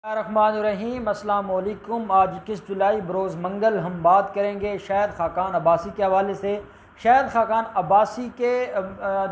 रहमान अस्सलाम वालेकुम। आज 21 जुलाई बरोज़ मंगल हम बात करेंगे शाहिद खाकान अब्बासी के हवाले से। शाहिद खाकान अब्बासी के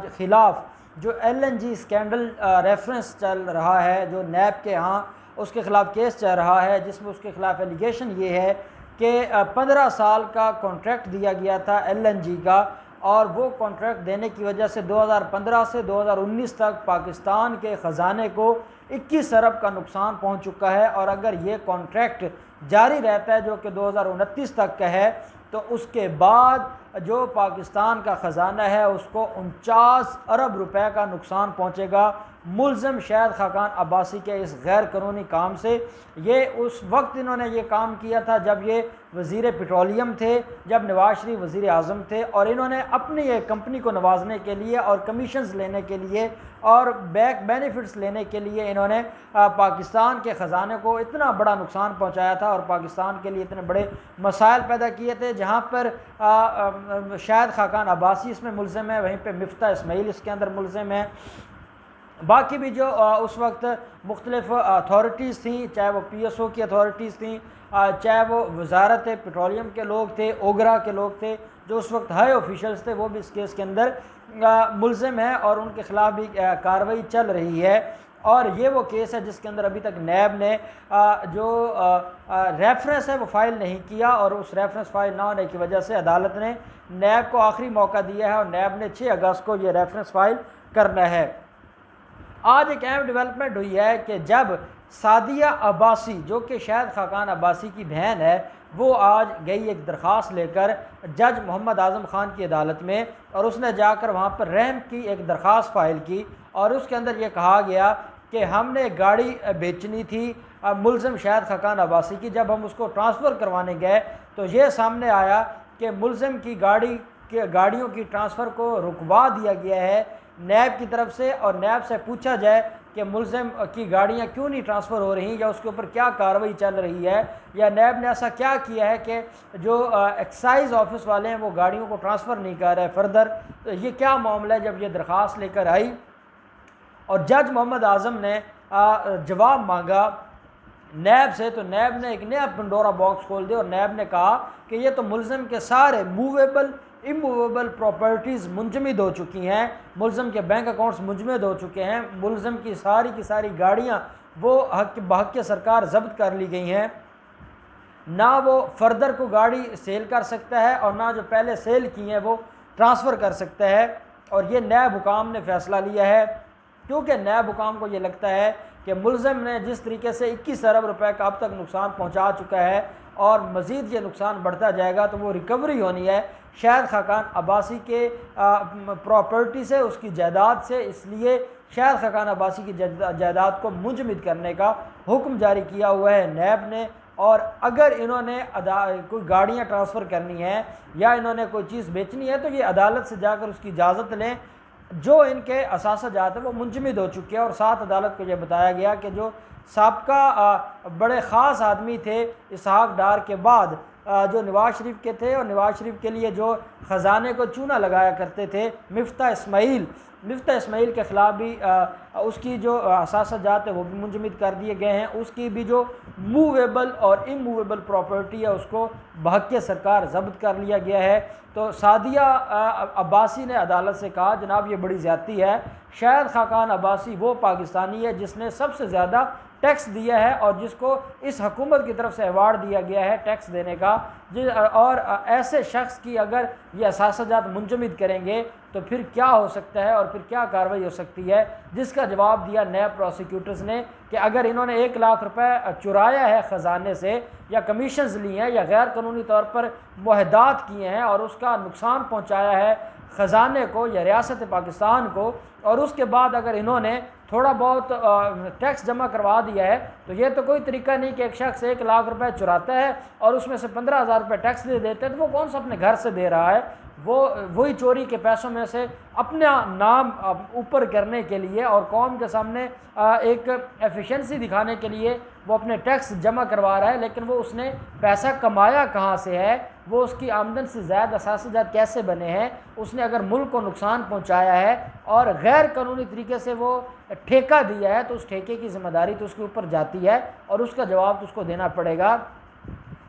ख़िलाफ़ जो LNG स्कैंडल रेफरेंस चल रहा है, जो नैब के यहाँ उसके ख़िलाफ़ केस चल रहा है, जिसमें उसके ख़िलाफ़ एलिगेशन ये है कि 15 साल का कॉन्ट्रैक्ट दिया गया था LNG का, और वो कॉन्ट्रैक्ट देने की वजह से 2015 से 2019 तक पाकिस्तान के ख़जाने को 21 अरब का नुकसान पहुंच चुका है। और अगर ये कॉन्ट्रैक्ट जारी रहता है जो कि 2029 तक का है, तो उसके बाद जो पाकिस्तान का ख़जाना है उसको 49 अरब रुपए का नुकसान पहुंचेगा मुल्ज़म शाहिद खाकान अब्बासी के इस गैर कानूनी काम से। ये उस वक्त इन्होंने ये काम किया था जब ये वज़ीर पेट्रोलियम थे, जब नवाज शरीफ वज़ीर आज़म थे, और इन्होंने अपनी एक कंपनी को नवाजने के लिए और कमीशंस लेने के लिए और बैक बेनिफिट्स लेने के लिए इन्होंने पाकिस्तान के ख़जाने को इतना बड़ा नुकसान पहुंचाया था और पाकिस्तान के लिए इतने बड़े मसाइल पैदा किए थे। जहां पर शाहिद खाकान अब्बासी इसमें मुल्ज़िम है, वहीं पे मिफ्ता इस्माइल इसके अंदर मुल्ज़िम है। बाकी भी जो उस वक्त मुख्तलिफ़ अथॉरिटीज़ थी, चाहे वो PSO की अथॉरिटीज़ थी, चाहे वो वजारत पेट्रोलियम के लोग थे, ओगरा के लोग थे, जो उस वक्त हाई ऑफिशल्स थे, वो भी इस केस के अंदर मुल्ज़िम है और उनके ख़िलाफ़ भी कार्रवाई चल रही है। और ये वो केस है जिसके अंदर अभी तक नैब ने जो रेफरेंस है वो फ़ाइल नहीं किया, और उस रेफरेंस फ़ाइल ना होने की वजह से अदालत ने नैब को आखिरी मौका दिया है और नैब ने 6 अगस्त को ये रेफरेंस फ़ाइल करना है। आज एक अहम डेवलपमेंट हुई है कि जब सादिया अब्बासी, जो कि शाहिद खाकान अब्बासी की बहन है, वो आज गई एक दरख्वास्त लेकर जज मोहम्मद आज़म ख़ान की अदालत में, और उसने जाकर वहाँ पर रहम की एक दरख्वास्त फ़ाइल की, और उसके अंदर ये कहा गया कि हमने गाड़ी बेचनी थी मुल्ज़िम शाहिद खाकान अब्बासी की। जब हम उसको ट्रांसफ़र करवाने गए तो ये सामने आया कि मुल्ज़िम की गाड़ियों की ट्रांसफ़र को रुकवा दिया गया है नैब की तरफ से, और नैब से पूछा जाए कि मुल्ज़िम की गाड़ियाँ क्यों नहीं ट्रांसफ़र हो रही, या उसके ऊपर क्या कार्रवाई चल रही है, या नैब ने ऐसा क्या किया है कि जो एक्साइज़ ऑफिस वाले हैं वो गाड़ियों को ट्रांसफ़र नहीं कर रहे फर्दर। तो ये क्या मामला है। जब ये दरख्वास्त लेकर आई और जज मोहम्मद आज़म ने जवाब मांगा नैब से, तो नैब ने एक नया पंडोरा बॉक्स खोल दिया और नैब ने कहा कि ये तो मुल्ज़िम के सारे मूवेबल इमूवेबल प्रॉपर्टीज़ मुंजमद हो चुकी हैं, मुल्ज़िम के बैंक अकाउंट्स मुंजमद हो चुके हैं, मुल्ज़िम की सारी गाड़ियाँ वो बहक सरकार जब्त कर ली गई हैं, ना वो फर्दर को गाड़ी सेल कर सकता है और ना जो पहले सेल की हैं वो ट्रांसफ़र कर सकता है। और ये नैब हुकाम ने फ़ैसला लिया है, क्योंकि नैब हुकाम को ये लगता है कि मुल्ज़िम ने जिस तरीके से 21 अरब रुपए का अब तक नुकसान पहुंचा चुका है और मज़ीद ये नुकसान बढ़ता जाएगा, तो वो रिकवरी होनी है शाहिद खाकान अब्बासी के प्रॉपर्टी से, उसकी जायदाद से। इसलिए शाहिद खाकान अब्बासी की जायदाद को मुंजमद करने का हुक्म जारी किया हुआ है नैब ने। और अगर इन्होंने कोई गाड़ियाँ ट्रांसफ़र करनी है या इन्होंने कोई चीज़ बेचनी है, तो ये अदालत से जाकर उसकी इजाज़त लें। जो इनके असासाजात हैं वो मुंजमद हो चुके हैं, और साथ अदालत को यह बताया गया कि जो साबका बड़े ख़ास आदमी थे इसहाक डार के बाद जो नवाज शरीफ के थे, और नवाज शरीफ के लिए जो ख़जाने को चूना लगाया करते थे मिफ्ता इस्माइल के ख़िलाफ़ भी उसकी जो असासाजात है वो भी मुंजमद कर दिए गए हैं। उसकी भी जो मूवेबल और इमूवेबल प्रॉपर्टी है उसको बहक सरकार जब्त कर लिया गया है। तो सादिया अब्बासी ने अदालत से कहा जनाब ये बड़ी ज़्यादती है, शाहिद खाकान अब्बासी वो पाकिस्तानी है जिसने सबसे ज़्यादा टैक्स दिया है और जिसको इस हुकूमत की तरफ से अवार्ड दिया गया है टैक्स देने का, और ऐसे शख्स की अगर ये असासाजात मुंजमद करेंगे तो फिर क्या हो सकता है और फिर क्या कार्रवाई हो सकती है। जिसका जवाब दिया नैब प्रोसिक्यूटर्स ने कि अगर इन्होंने 1 लाख रुपए चुराया है ख़जाने से, या कमीशंस लिए हैं, या गैर कानूनी तौर पर मुआहदात किए हैं और उसका नुकसान पहुँचाया है ख़जाने को या रियासत पाकिस्तान को, और उसके बाद अगर इन्होंने थोड़ा बहुत टैक्स जमा करवा दिया है, तो ये तो कोई तरीका नहीं कि एक शख्स 1 लाख रुपए चुराता है और उसमें से 15,000 रुपये टैक्स दे देते हैं, तो वो कौन सा अपने घर से दे रहा है। वो वही चोरी के पैसों में से अपना नाम ऊपर करने के लिए और कौम के सामने एक एफिशिएंसी दिखाने के लिए वो अपने टैक्स जमा करवा रहा है, लेकिन वो उसने पैसा कमाया कहाँ से है, वो उसकी आमदन से ज़्यादा असासाजात कैसे बने हैं, उसने अगर मुल्क को नुकसान पहुँचाया है और गैर कानूनी तरीके से वो ठेका दिया है तो उस ठेके की ज़िम्मेदारी तो उसके ऊपर जाती है और उसका जवाब तो उसको देना पड़ेगा।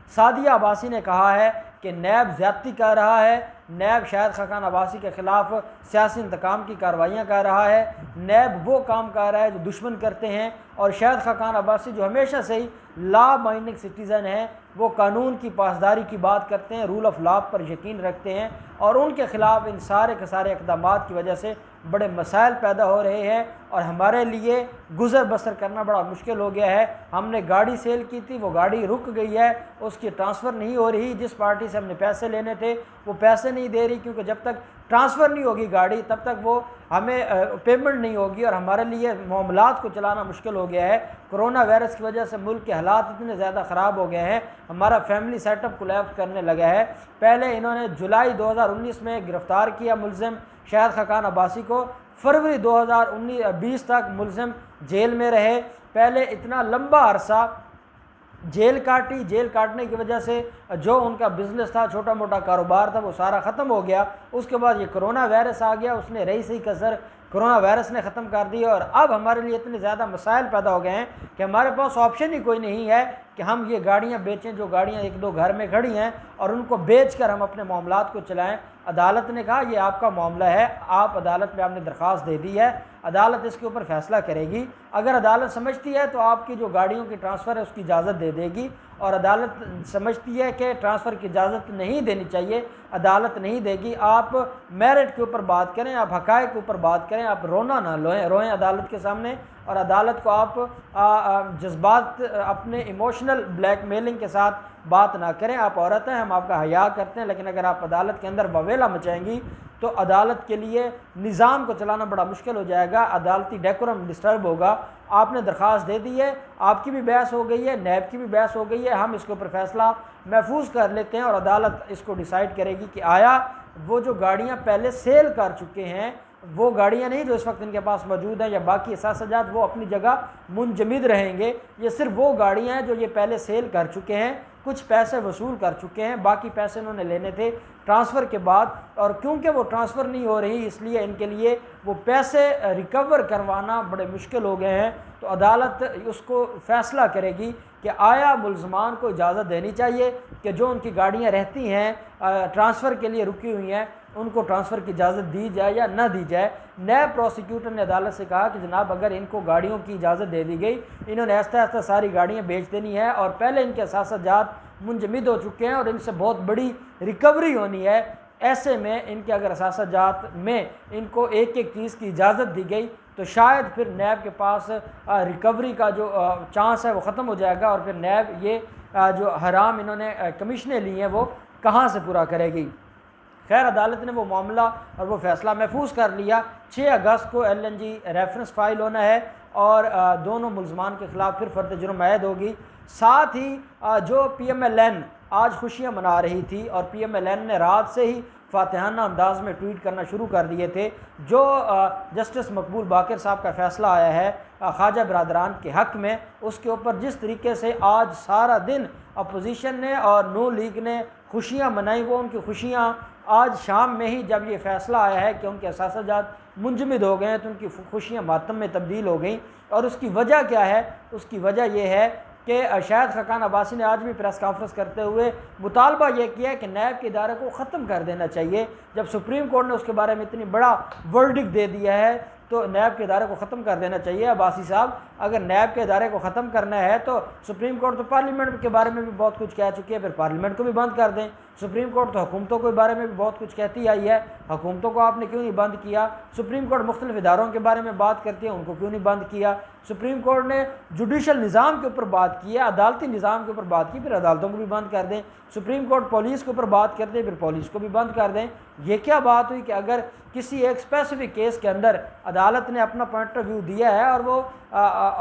सादिया अब्बासी ने कहा है कि नैब ज़्यादती कर रहा है, नैब शाहिद खाकान अब्बासी के ख़िलाफ़ सियासी इंतकाम की कार्रवाइयाँ कर रहा है, नैब वो काम कर रहा है जो दुश्मन करते हैं, और शाहिद खाकान अब्बासी जो हमेशा से ही लॉ अबाइडिंग सिटीज़न हैं, वो कानून की पासदारी की बात करते हैं, रूल ऑफ लॉ पर यकीन रखते हैं, और उनके ख़िलाफ़ इन सारे के सारे इक़दाम की वजह से बड़े मसाइल पैदा हो रहे हैं और हमारे लिए गुज़र बसर करना बड़ा मुश्किल हो गया है। हमने गाड़ी सेल की थी, वो गाड़ी रुक गई है, उसकी ट्रांसफ़र नहीं हो रही, जिस पार्टी से हमने पैसे लेने थे वो पैसे नहीं दे रही, क्योंकि जब तक ट्रांसफ़र नहीं होगी गाड़ी तब तक वो हमें पेमेंट नहीं होगी और हमारे लिए मामलात को चलाना मुश्किल हो गया है। कोरोना वायरस की वजह से मुल्क के हालात इतने ज़्यादा ख़राब हो गए हैं, हमारा फैमिली सेटअप कोलैप्स करने लगा है। पहले इन्होंने जुलाई 2019 में गिरफ़्तार किया मुलज़िम शाहिद खाकान अब्बासी को, फरवरी 2020 तक मुलज़िम जेल में रहे। पहले इतना लंबा अरसा जेल काटी, जेल काटने की वजह से जो उनका बिज़नेस था, छोटा मोटा कारोबार था, वो सारा ख़त्म हो गया। उसके बाद ये कोरोना वायरस आ गया, उसने रही सही कसर कोरोना वायरस ने ख़त्म कर दी और अब हमारे लिए इतने ज़्यादा मसाइल पैदा हो गए हैं कि हमारे पास ऑप्शन ही कोई नहीं है कि हम ये गाड़ियाँ बेचें जो गाड़ियाँ एक दो घर में खड़ी हैं और उनको बेच कर हम अपने मामलात को चलाएं। अदालत ने कहा ये आपका मामला है, आप अदालत में आपने दरख्वास्त दे दी है, अदालत इसके ऊपर फ़ैसला करेगी। अगर अदालत समझती है तो आपकी जो गाड़ियों की ट्रांसफ़र है उसकी इजाज़त दे देगी, और अदालत समझती है कि ट्रांसफ़र की इजाज़त नहीं देनी चाहिए, अदालत नहीं देगी। आप मेरिट के ऊपर बात करें, आप हक़ाइक़ के ऊपर बात करें, आप रोना ना रोएं अदालत के सामने, और अदालत को आप जज्बात अपने इमोशनल ब्लैकमेलिंग के साथ बात ना करें। आप औरत हैं, हम आपका हया करते हैं, लेकिन अगर आप अदालत के अंदर बवेला मचाएंगी तो अदालत के लिए निज़ाम को चलाना बड़ा मुश्किल हो जाएगा, अदालती डेकोरम डिस्टर्ब होगा। आपने दरख्वास्त दे दी है, आपकी भी बहस हो गई है, नैब की भी बहस हो गई है, हम इसके ऊपर फ़ैसला महफूज कर लेते हैं और अदालत इसको डिसाइड करेगी कि आया वो जो गाड़ियाँ पहले सेल कर चुके हैं, वो गाड़ियाँ नहीं जो इस वक्त इनके पास मौजूद हैं या बाकी असासाजात, वो अपनी जगह मुंजमद रहेंगे। ये सिर्फ वो गाड़ियाँ हैं जो ये पहले सेल कर चुके हैं, कुछ पैसे वसूल कर चुके हैं, बाकी पैसे इन्होंने लेने थे ट्रांसफ़र के बाद, और क्योंकि वो ट्रांसफ़र नहीं हो रही इसलिए इनके लिए वो पैसे रिकवर करवाना बड़े मुश्किल हो गए हैं। तो अदालत उसको फ़ैसला करेगी कि आया मुलज़मान को इजाज़त देनी चाहिए कि जो उनकी गाड़ियाँ रहती हैं ट्रांसफ़र के लिए रुकी हुई हैं उनको ट्रांसफ़र की इजाज़त दी जाए या ना दी जाए। नैब प्रोसिक्यूटर ने अदालत से कहा कि जनाब अगर इनको गाड़ियों की इजाज़त दे दी गई, इन्होंने आहिस्ता आहिस्ता सारी गाड़ियाँ बेच देनी है और पहले इनके असासाजात मुंजमद हो चुके हैं और इनसे बहुत बड़ी रिकवरी होनी है। ऐसे में इनके अगर असासाजात में इनको एक एक चीज़ की इजाज़त दी गई तो शायद फिर नैब के पास रिकवरी का जो चांस है वो ख़त्म हो जाएगा और फिर नैब ये जो हराम इन्होंने कमीशनें ली हैं वो कहाँ से पूरा करेगी। खैर अदालत ने वो मामला और वो फ़ैसला महफूज कर लिया। 6 अगस्त को LNG रेफरेंस फ़ाइल होना है और दोनों मुलज़मान के ख़िलाफ़ फिर फ़र्द जुर्म आयद होगी। साथ ही जो PMLN आज खुशियाँ मना रही थी और PMLN ने रात से ही फातिहाना अंदाज में ट्वीट करना शुरू कर दिए थे, जो जस्टिस मकबूल बाकर साहब का फ़ैसला आया है ख्वाजा बरदरान के हक़ में, उसके ऊपर जिस तरीके से आज सारा दिन अपोजिशन ने और नून लीग ने खुशियाँ मनाई, वो उनकी खुशियाँ आज शाम में ही जब ये फ़ैसला आया है कि उनके असासाजात मुंजमद हो गए हैं तो उनकी खुशियाँ मातम में तब्दील हो गई। और उसकी वजह क्या है? उसकी वजह यह है कि शाहिद खाकान अब्बासी ने आज भी प्रेस कॉन्फ्रेंस करते हुए मुतालबा ये किया कि नैब के इदारे को ख़त्म कर देना चाहिए। जब सुप्रीम कोर्ट ने उसके बारे में इतनी बड़ा वर्डिक्ट दे दिया है तो नैब के इदारे को ख़त्म कर देना चाहिए। अब्बासी साहब, अगर नैब के इदारे को ख़त्म करना है तो सुप्रीम कोर्ट तो पार्लियामेंट के बारे में भी बहुत कुछ कह चुकी है, फिर पार्लियामेंट को भी बंद कर दें। सुप्रीम कोर्ट तो हुकूमतों के बारे में भी बहुत कुछ कहती आई है, हुकूमतों को आपने क्यों नहीं बंद किया? सुप्रीम कोर्ट मुख्तलिफ इदारों के बारे में बात करती है, उनको क्यों नहीं बंद किया? सुप्रीम कोर्ट ने जुडिशल निज़ाम के ऊपर बात की है, अदालती निज़ाम के ऊपर बात की, फिर अदालतों को भी बंद कर दें। सुप्रीम कोर्ट पुलिस के ऊपर बात करते हैं, फिर पुलिस को भी बंद कर दें। ये क्या बात हुई कि अगर किसी एक स्पेसिफिक केस के अंदर अदालत ने अपना पॉइंट ऑफ व्यू दिया है और वो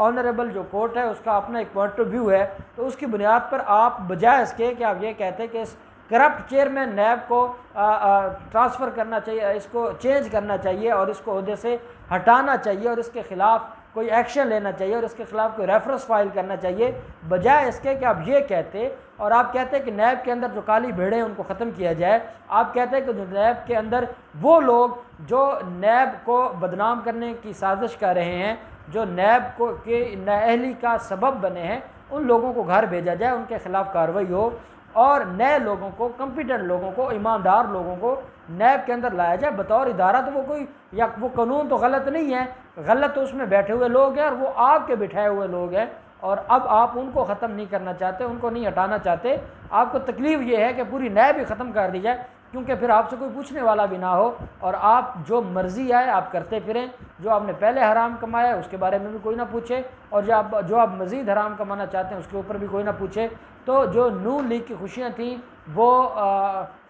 ऑनरेबल जो कोर्ट है उसका अपना एक पॉइंट ऑफ व्यू है, तो उसकी बुनियाद पर आप बजाय इसके कि आप ये कहते हैं कि इस करप्ट चेयरमैन नैब को ट्रांसफ़र करना चाहिए, इसको चेंज करना चाहिए और इसको ओहदे से हटाना चाहिए और इसके ख़िलाफ़ कोई एक्शन लेना चाहिए और इसके ख़िलाफ़ कोई रेफरेंस फाइल करना चाहिए, बजाय इसके कि आप ये कहते और आप कहते हैं कि नैब के अंदर जो काली भेड़ें हैं उनको ख़त्म किया जाए। आप कहते हैं कि जो नैब के अंदर वो लोग जो नैब को बदनाम करने की साजिश कर रहे हैं, जो नैब को के नाअहली का सबब बने हैं, उन लोगों को घर भेजा जाए, उनके ख़िलाफ़ कार्रवाई हो और नए लोगों को, कॉम्पिटेंट लोगों को, ईमानदार लोगों को नैब के अंदर लाया जाए बतौर इदारा। तो वो कोई या वो कानून तो गलत नहीं है, गलत तो उसमें बैठे हुए लोग हैं और वो आपके बिठाए हुए लोग हैं और अब आप उनको ख़त्म नहीं करना चाहते, उनको नहीं हटाना चाहते। आपको तकलीफ़ ये है कि पूरी नैब ही ख़त्म कर दी जाए, क्योंकि फिर आपसे कोई पूछने वाला भी ना हो और आप जो मर्ज़ी आए आप करते फिरें। जो आपने पहले हराम कमाया उसके बारे में भी कोई ना पूछे और जो आप मज़ीद हराम कमाना चाहते हैं उसके ऊपर भी कोई ना पूछे। तो जो नून लीग की खुशियाँ थीं वो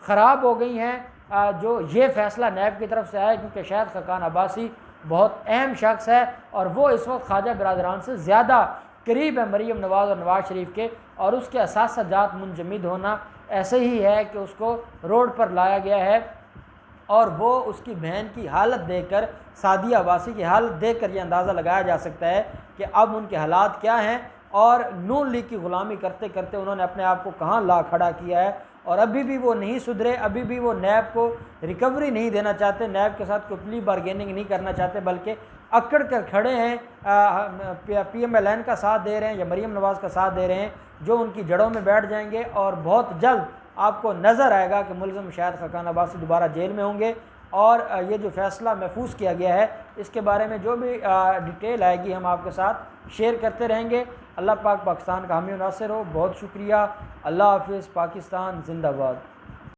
ख़राब हो गई हैं। जो ये फ़ैसला नैब की तरफ से आया, क्योंकि शाहिद खाकान अब्बासी बहुत अहम शख्स है और वो इस वक्त ख्वाजा बिरादरान से ज़्यादा करीब है मरीम नवाज़ और नवाज़ शरीफ के, और उसके असासाजात मुंजमद होना ऐसे ही है कि उसको रोड पर लाया गया है और वो उसकी बहन की हालत देखकर, सादिया अब्बासी की हालत देखकर ये अंदाज़ा लगाया जा सकता है कि अब उनके हालात क्या हैं और नून लीग की ग़ुलामी करते करते उन्होंने अपने आप को कहाँ ला खड़ा किया है। और अभी भी वो नहीं सुधरे, अभी भी वो नैब को रिकवरी नहीं देना चाहते, नैब के साथ कोई प्ली बारगेनिंग नहीं करना चाहते, बल्कि अकड़ कर खड़े हैं, PMLN का साथ दे रहे हैं या मरीम नवाज़ का साथ दे रहे हैं, जो उनकी जड़ों में बैठ जाएंगे। और बहुत जल्द आपको नज़र आएगा कि मुलज़िम शाहिद खाकान अब्बासी दोबारा जेल में होंगे और ये जो फ़ैसला महफूज किया गया है इसके बारे में जो भी डिटेल आएगी हम आपके साथ शेयर करते रहेंगे। अल्लाह पाक पाकिस्तान का हामी नासिर हो। बहुत शुक्रिया। अल्लाह हाफ़िज़। पाकिस्तान जिंदाबाद।